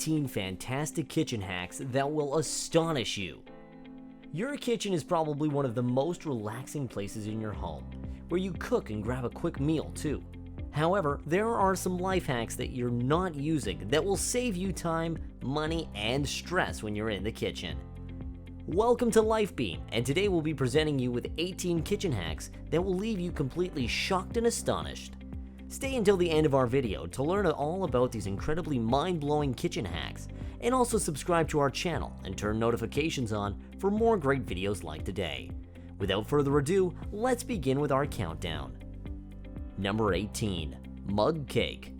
18 fantastic kitchen hacks that will astonish you. Your kitchen is probably one of the most relaxing places in your home, where you cook and grab a quick meal too. However, there are some life hacks that you're not using that will save you time, money, and stress when you're in the kitchen. Welcome to LifeBeam, and today we'll be presenting you with 18 kitchen hacks that will leave you completely shocked and astonished. Stay until the end of our video to learn all about these incredibly mind-blowing kitchen hacks, and also subscribe to our channel and turn notifications on for more great videos like today. Without further ado, let's begin with our countdown. Number 18. Mug cake.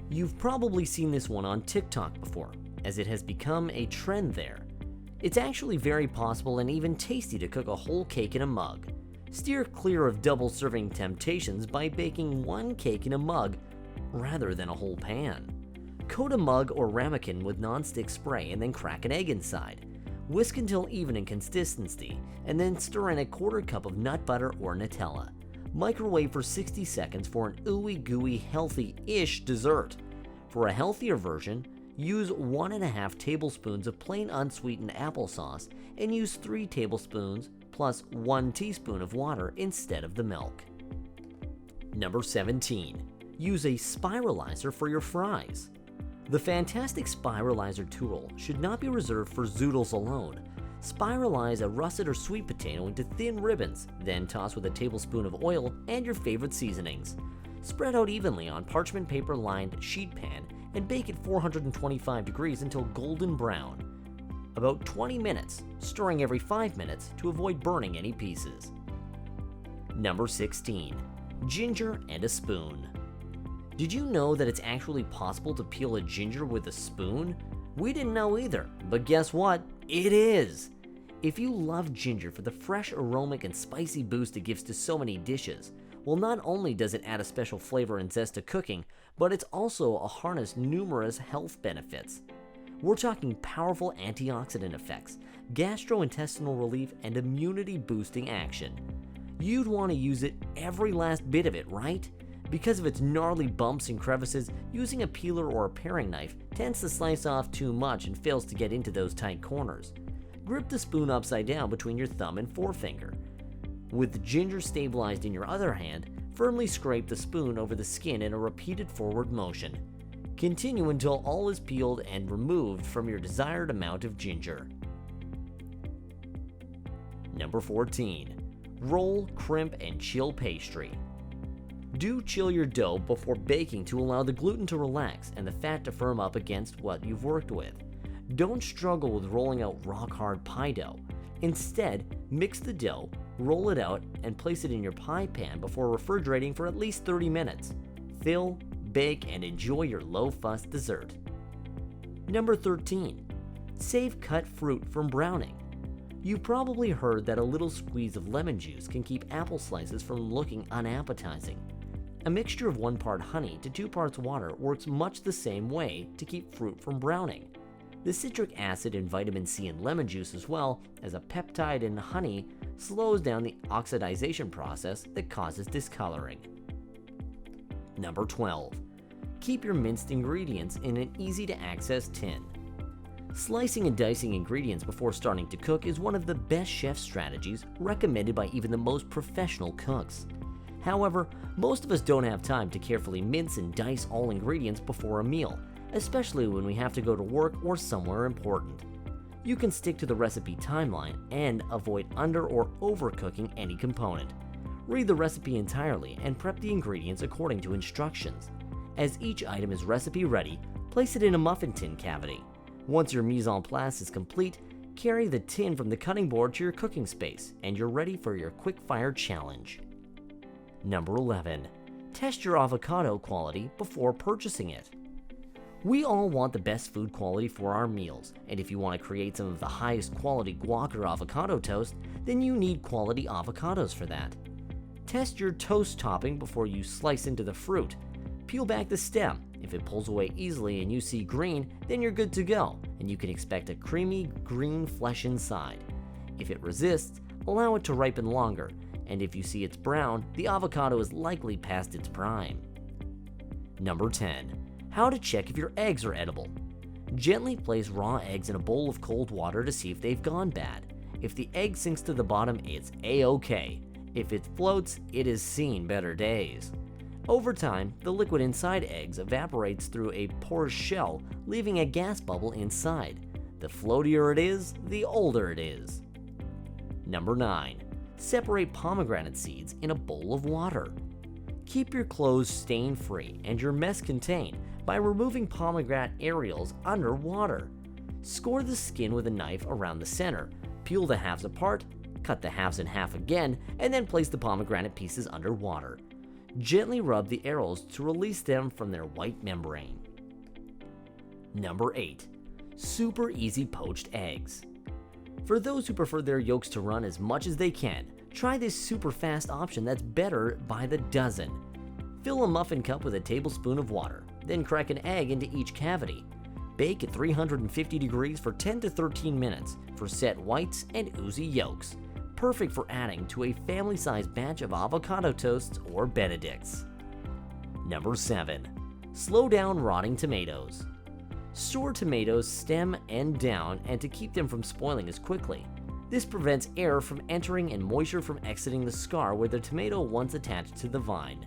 You've probably seen this one on TikTok before, as it has become a trend there. It's actually very possible and even tasty to cook a whole cake in a mug. Steer clear of double serving temptations by baking one cake in a mug rather than a whole pan. Coat a mug or ramekin with non-stick spray and then crack an egg inside. Whisk until even in consistency and then stir in a quarter cup of nut butter or Nutella. Microwave for 60 seconds for an ooey gooey healthy-ish dessert. For a healthier version, use 1.5 tablespoons of plain unsweetened applesauce and use 3 tablespoons plus 1 teaspoon of water instead of the milk. Number 17. Use a spiralizer for your fries. The fantastic spiralizer tool should not be reserved for zoodles alone. Spiralize a russet or sweet potato into thin ribbons, then toss with a tablespoon of oil and your favorite seasonings. Spread out evenly on parchment paper lined sheet pan and bake at 425 degrees until golden brown. About 20 minutes, stirring every 5 minutes to avoid burning any pieces. Number 16. Ginger and a spoon. Did you know that it's actually possible to peel a ginger with a spoon? We didn't know either, but guess what? It is! If you love ginger for the fresh aromatic and spicy boost it gives to so many dishes, well, not only does it add a special flavor and zest to cooking, but it's also harnessed numerous health benefits. We're talking powerful antioxidant effects, gastrointestinal relief, and immunity-boosting action. You'd want to use it every last bit of it, right? Because of its gnarly bumps and crevices, using a peeler or a paring knife tends to slice off too much and fails to get into those tight corners. Grip the spoon upside down between your thumb and forefinger. With the ginger stabilized in your other hand, firmly scrape the spoon over the skin in a repeated forward motion. Continue until all is peeled and removed from your desired amount of ginger. Number 14. Roll, crimp, and chill pastry. Do chill your dough before baking to allow the gluten to relax and the fat to firm up against what you've worked with. Don't struggle with rolling out rock-hard pie dough. Instead, mix the dough, roll it out, and place it in your pie pan before refrigerating for at least 30 minutes. Fill, bake, and enjoy your low-fuss dessert. Number 13. Save cut fruit from browning. You've probably heard that a little squeeze of lemon juice can keep apple slices from looking unappetizing. A mixture of 1 part honey to 2 parts water works much the same way to keep fruit from browning. The citric acid and vitamin C in lemon juice, as well as a peptide in honey, slows down the oxidization process that causes discoloring. Number 12. Keep your minced ingredients in an easy-to-access tin. Slicing and dicing ingredients before starting to cook is one of the best chef strategies recommended by even the most professional cooks. However, most of us don't have time to carefully mince and dice all ingredients before a meal, especially when we have to go to work or somewhere important. You can stick to the recipe timeline and avoid under or overcooking any component. Read the recipe entirely and prep the ingredients according to instructions. As each item is recipe ready, place it in a muffin tin cavity. Once your mise en place is complete, carry the tin from the cutting board to your cooking space and you're ready for your quick fire challenge. Number 11. Test your avocado quality before purchasing it. We all want the best food quality for our meals, and if you want to create some of the highest quality guac or avocado toast, then you need quality avocados for that. Test your toast topping before you slice into the fruit. Peel back the stem. If it pulls away easily and you see green, then you're good to go, and you can expect a creamy green flesh inside. If it resists, allow it to ripen longer, and if you see it's brown, the avocado is likely past its prime. Number 10. How to check if your eggs are edible. Gently place raw eggs in a bowl of cold water to see if they've gone bad. If the egg sinks to the bottom, it's a-okay. If it floats, it has seen better days. Over time, the liquid inside eggs evaporates through a porous shell, leaving a gas bubble inside. The floatier it is, the older it is. Number 9. Separate pomegranate seeds in a bowl of water. Keep your clothes stain-free and your mess contained by removing pomegranate areoles under water. Score the skin with a knife around the center, peel the halves apart, cut the halves in half again, and then place the pomegranate pieces under water. Gently rub the areoles to release them from their white membrane. Number 8. Super easy poached eggs. For those who prefer their yolks to run as much as they can, try this super fast option that's better by the dozen. Fill a muffin cup with a tablespoon of water, then crack an egg into each cavity. Bake at 350 degrees for 10 to 13 minutes for set whites and oozy yolks. Perfect for adding to a family-sized batch of avocado toasts or Benedicts. Number 7. Slow down rotting tomatoes. Store tomatoes stem end down and to keep them from spoiling as quickly. This prevents air from entering and moisture from exiting the scar where the tomato once attached to the vine.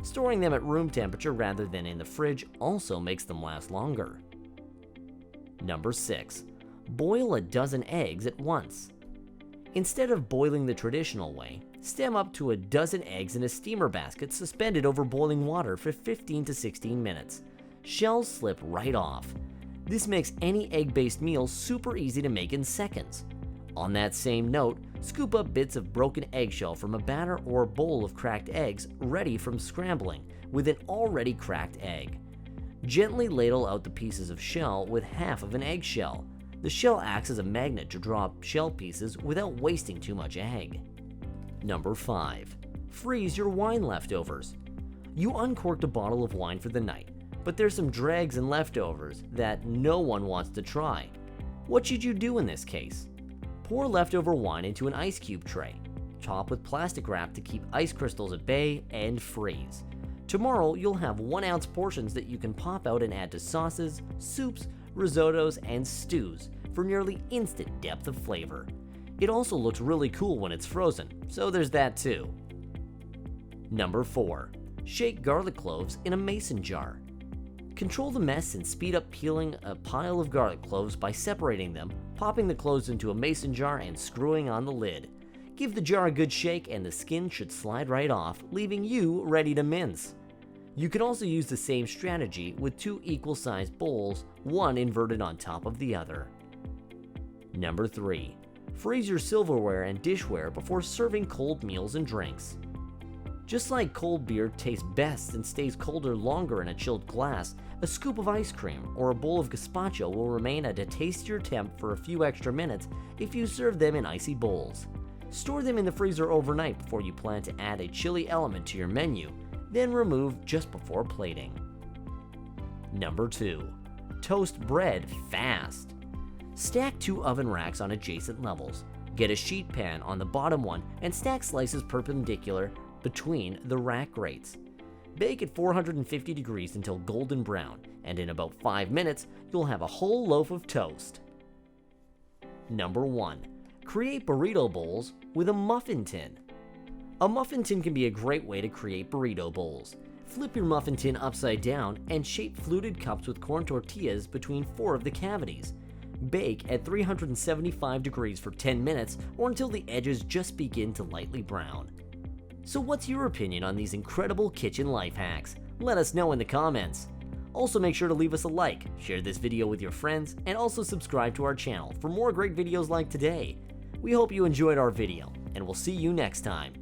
Storing them at room temperature rather than in the fridge also makes them last longer. Number 6. Boil a dozen eggs at once. Instead of boiling the traditional way, stem up to a dozen eggs in a steamer basket suspended over boiling water for 15 to 16 minutes. Shells slip right off. This makes any egg-based meal super easy to make in seconds. On that same note, scoop up bits of broken eggshell from a batter or bowl of cracked eggs ready from scrambling with an already cracked egg. Gently ladle out the pieces of shell with half of an eggshell. The shell acts as a magnet to draw up shell pieces without wasting too much egg. Number 5. Freeze your wine leftovers. You uncorked a bottle of wine for the night, but there's some dregs and leftovers that no one wants to try. What should you do in this case? Pour leftover wine into an ice cube tray. Top with plastic wrap to keep ice crystals at bay and freeze. Tomorrow you'll have 1 ounce portions that you can pop out and add to sauces, soups, risottos, and stews for nearly instant depth of flavor. It also looks really cool when it's frozen, so there's that too. Number 4. Shake garlic cloves in a mason jar. Control the mess and speed up peeling a pile of garlic cloves by separating them, popping the cloves into a mason jar and screwing on the lid. Give the jar a good shake and the skin should slide right off, leaving you ready to mince. You can also use the same strategy with 2 equal-sized bowls, one inverted on top of the other. Number 3. Freeze your silverware and dishware before serving cold meals and drinks. Just like cold beer tastes best and stays colder longer in a chilled glass, a scoop of ice cream or a bowl of gazpacho will remain at a tastier temp for a few extra minutes if you serve them in icy bowls. Store them in the freezer overnight before you plan to add a chilly element to your menu, then remove just before plating. Number 2. Toast bread fast. Stack 2 oven racks on adjacent levels. Get a sheet pan on the bottom one and stack slices perpendicular between the rack grates. Bake at 450 degrees until golden brown, and in about 5 minutes, you'll have a whole loaf of toast. Number 1. Create burrito bowls with a muffin tin. A muffin tin can be a great way to create burrito bowls. Flip your muffin tin upside down and shape fluted cups with corn tortillas between 4 of the cavities. Bake at 375 degrees for 10 minutes or until the edges just begin to lightly brown. So what's your opinion on these incredible kitchen life hacks? Let us know in the comments. Also make sure to leave us a like, share this video with your friends, and also subscribe to our channel for more great videos like today. We hope you enjoyed our video, and we'll see you next time.